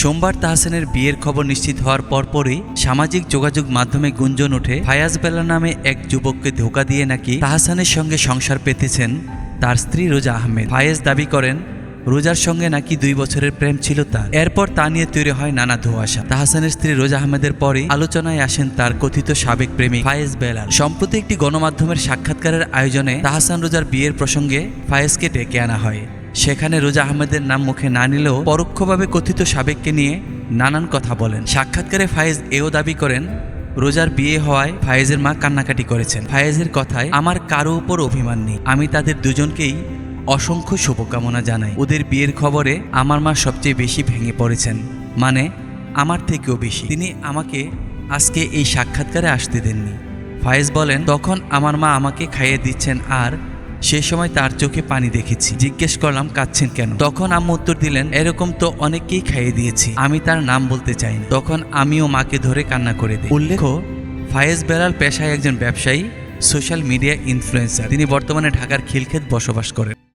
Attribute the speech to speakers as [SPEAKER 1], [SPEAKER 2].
[SPEAKER 1] সোমবার তাহসানের বিয়ের খবর নিশ্চিত হওয়ার পরপরই সামাজিক যোগাযোগ মাধ্যমে গুঞ্জন ওঠে ফায়াজ বেলা নামে এক যুবককে ধোঁকা দিয়ে নাকি তাহসানের সঙ্গে সংসার পেতেছেন তার স্ত্রী রোজা আহমেদ। ফায়েজ দাবি করেন রোজার সঙ্গে নাকি 2 বছরের প্রেম ছিল তার। এরপর তা নিয়ে তৈরি হয় নানা ধোঁয়াশা। তাহসানের স্ত্রী রোজা আহমেদের পরেই আলোচনায় আসেন তার কথিত সাবেক প্রেমিক ফায়েজ বেলাল। সম্প্রতি একটি গণমাধ্যমের সাক্ষাৎকারের আয়োজনে তাহসান রোজার বিয়ের প্রসঙ্গে ফায়েজকে ডেকে আনা হয়। সেখানে রোজা আহমেদের নাম মুখে না নিলেও পরোক্ষভাবে কথিত সাবেককে নিয়ে নানান কথা বলেন। সাক্ষাৎকারে ফায়েজ এও দাবি করেন রোজার বিয়ে হওয়ায় ফায়েজের মা কান্নাকাটি করেছেন। ফায়েজের কথায়, আমার কারো উপর অভিমান নেই, আমি তাদের দুজনকেই অসংখ্য শুভকামনা জানাই। ওদের বিয়ের খবরে আমার মা সবচেয়ে বেশি ভেঙে পড়েছেন, মানে আমার থেকেও বেশি। তিনি আমাকে আজকে এই সাক্ষাৎকারে আসতে দেননি। ফায়েজ বলেন, তখন আমার মা আমাকে খাইয়ে দিচ্ছেন আর সে সময় তার চোখে পানি দেখেছি। জিজ্ঞেস করলাম কাঁদছেন কেন? তখন আম্মু উত্তর দিলেন, এরকম তো অনেককেই খাইয়ে দিয়েছি, আমি তার নাম বলতে চাই না। তখন আমিও মাকে ধরে কান্না করে দিই। উল্লেখ্য, ফায়েজ বেলাল পেশায় একজন ব্যবসায়ী, সোশ্যাল মিডিয়া ইনফ্লুয়েন্সার। তিনি বর্তমানে ঢাকার খিলক্ষেত বসবাস করেন।